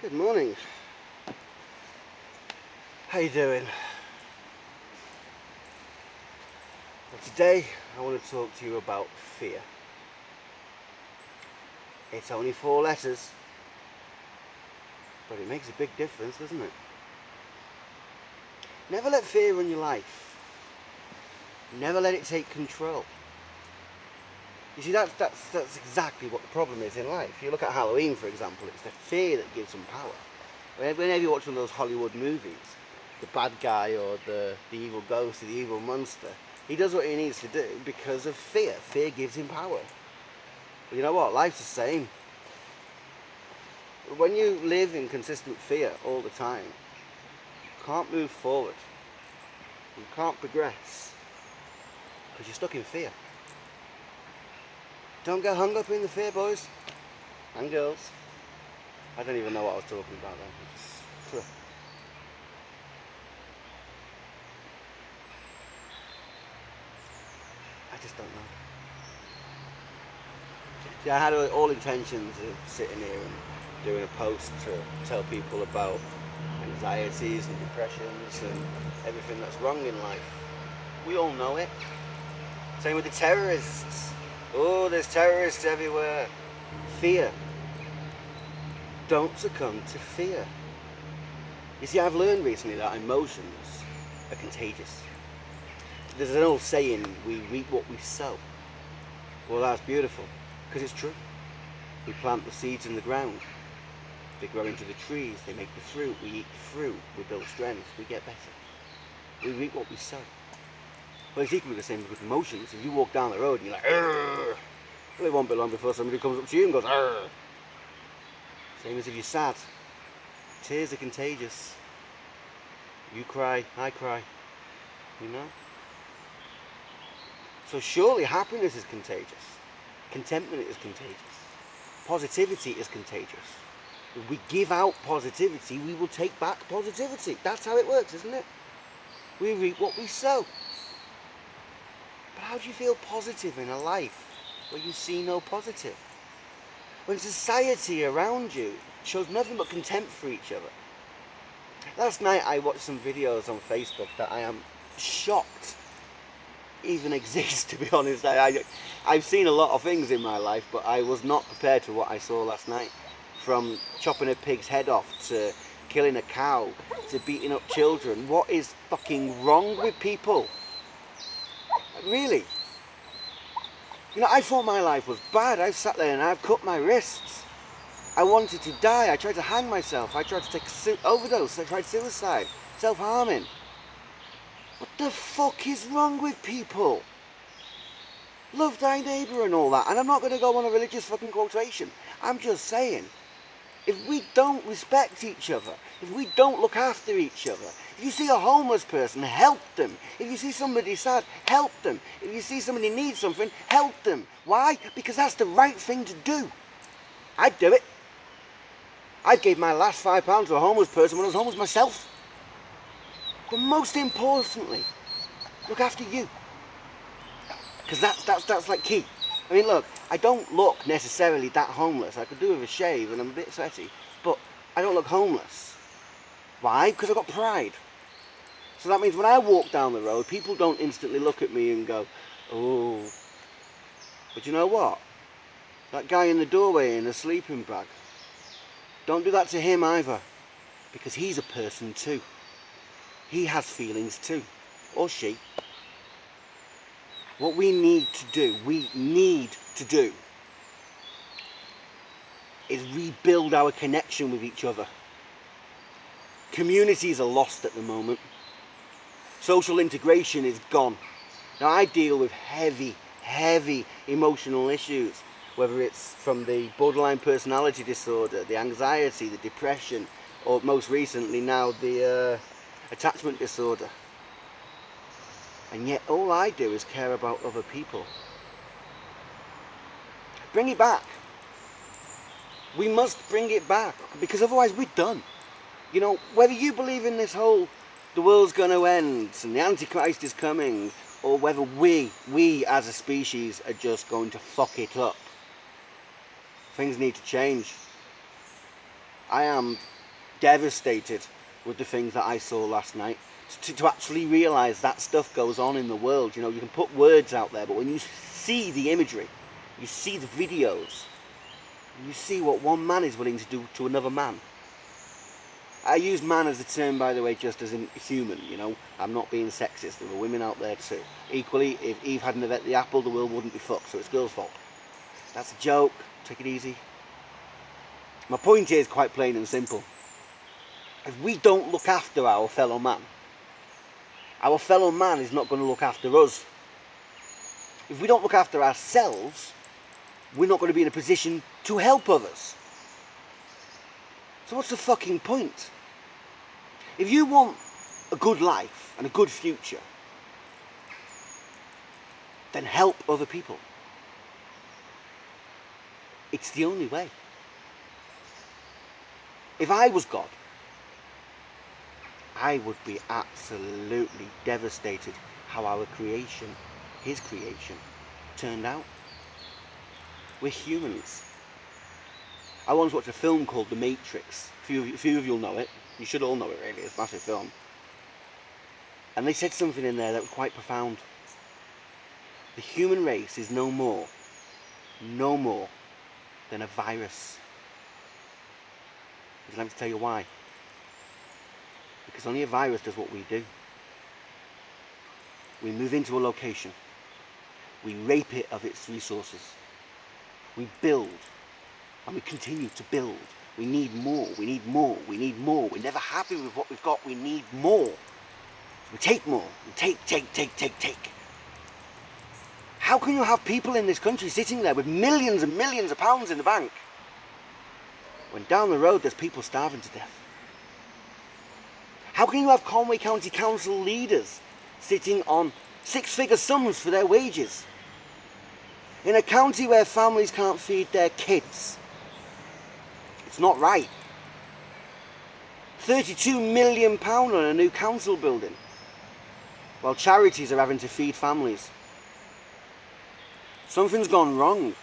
Good morning. How you doing? Well, today I want to talk to you about fear. It's only 4 letters, but it makes a big difference, doesn't it? Never let fear run your life. Never let it take control. You see, that's exactly what the problem is in life. You look at Halloween, for example, it's the fear that gives them power. Whenever you watch one of those Hollywood movies, the bad guy or the evil ghost or the evil monster, he does what he needs to do because of fear. Fear gives him power. But you know what? Life's the same. When you live in consistent fear all the time, you can't move forward. You can't progress because you're stuck in fear. Don't get hung up in the fear, boys and girls. I don't even know what I was talking about then. I just don't know. Yeah, I had all intentions of sitting here and doing a post to tell people about anxieties and depressions and everything that's wrong in life. We all know it. Same with the terrorists. Oh, there's terrorists everywhere. Fear. Don't succumb to fear. You see, I've learned recently that emotions are contagious. There's an old saying, we reap what we sow. Well, that's beautiful, because it's true. We plant the seeds in the ground. They grow into the trees, they make the fruit, we eat the fruit, we build strength, we get better. We reap what we sow. Well, it's equally the same with emotions. If you walk down the road and you're like, "Arr!" Well, it won't be long before somebody comes up to you and goes, "Arr!" Same as if you're sad. Tears are contagious. You cry, I cry, you know? So surely happiness is contagious. Contentment is contagious. Positivity is contagious. If we give out positivity, we will take back positivity. That's how it works, isn't it? We reap what we sow. But how do you feel positive in a life where you see no positive? When society around you shows nothing but contempt for each other. Last night I watched some videos on Facebook that I am shocked even exist, to be honest. I've seen a lot of things in my life, but I was not prepared for what I saw last night. From chopping a pig's head off, to killing a cow, to beating up children. What is fucking wrong with people? Really? You know, I thought my life was bad. I've sat there and I've cut my wrists. I wanted to die. I tried to hang myself. I tried to take a overdose. I tried suicide. Self-harming. What the fuck is wrong with people? Love thy neighbour and all that. And I'm not going to go on a religious fucking quotation. I'm just saying, if we don't respect each other, if we don't look after each other, if you see a homeless person, help them. If you see somebody sad, help them. If you see somebody needs something, help them. Why? Because that's the right thing to do. I'd do it. I gave my last £5 to a homeless person when I was homeless myself. But most importantly, look after you. Because that's like key. I mean, look, I don't look necessarily that homeless. I could do with a shave and I'm a bit sweaty, but I don't look homeless. Why? Because I've got pride. So that means when I walk down the road, people don't instantly look at me and go, "Oh." But you know what? That guy in the doorway in a sleeping bag, don't do that to him either. Because he's a person too. He has feelings too. Or she. What we need to do, is rebuild our connection with each other. Communities are lost at the moment. Social integration is gone. Now I deal with heavy emotional issues, whether it's from the borderline personality disorder, the anxiety, the depression, or most recently now the attachment disorder. And yet all I do is care about other people. Bring it back. We must bring it back, because otherwise we're done. You know, whether you believe in this whole, the world's going to end and the Antichrist is coming, or whether we as a species are just going to fuck it up, things need to change. I am devastated with the things that I saw last night. To actually realise that stuff goes on in the world. You know, you can put words out there, but when you see the imagery, you see the videos, you see what one man is willing to do to another man. I use man as a term, by the way, just as in human, you know. I'm not being sexist. There are women out there too. Equally, if Eve hadn't have ate the apple, the world wouldn't be fucked, so it's girls' fault. That's a joke. Take it easy. My point is quite plain and simple. If we don't look after our fellow man is not going to look after us. If we don't look after ourselves, we're not going to be in a position to help others. So what's the fucking point? If you want a good life and a good future, then help other people. It's the only way. If I was God, I would be absolutely devastated how our creation, his creation, turned out. We're humans. I once watched a film called The Matrix. A few of you'll know it. You should all know it, really. It's a massive film. And they said something in there that was quite profound. The human race is no more than a virus. I'd like to tell you why. Because only a virus does what we do. We move into a location. We rape it of its resources. We build. And we continue to build. We need more, we need more, we need more. We're never happy with what we've got, we need more. We take more, we take. How can you have people in this country sitting there with millions and millions of pounds in the bank when down the road there's people starving to death? How can you have Conway County Council leaders sitting on six-figure sums for their wages in a county where families can't feed their kids? It's not right. £32 million on a new council building, while charities are having to feed families. Something's gone wrong.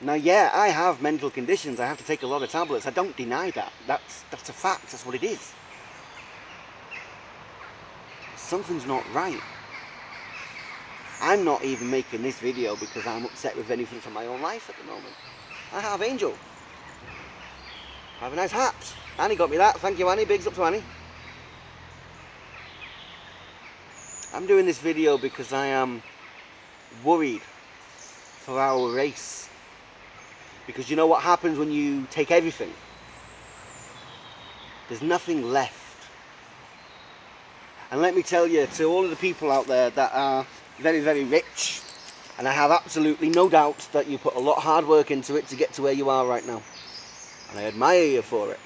Now, yeah, I have mental conditions. I have to take a lot of tablets. I don't deny that. That's a fact. That's what it is. Something's not right. I'm not even making this video because I'm upset with anything from my own life at the moment. I have Angel. I have a nice hat. Annie got me that. Thank you, Annie. Bigs up to Annie. I'm doing this video because I am worried for our race. Because you know what happens when you take everything? There's nothing left. And let me tell you, to all of the people out there that are very, very rich, and I have absolutely no doubt that you put a lot of hard work into it to get to where you are right now. And I admire you for it.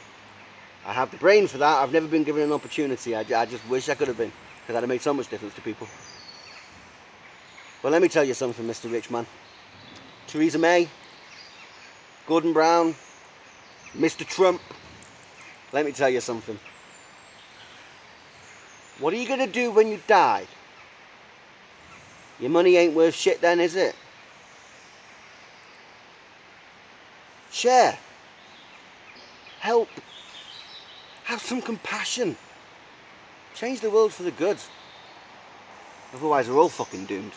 I have the brain for that. I've never been given an opportunity. I just wish I could have been, because I'd have made so much difference to people. But let me tell you something, Mr. Rich Man. Theresa May, Gordon Brown, Mr. Trump, let me tell you something. What are you going to do when you die? Your money ain't worth shit then, is it? Share. Help. Have some compassion. Change the world for the good. Otherwise we're all fucking doomed.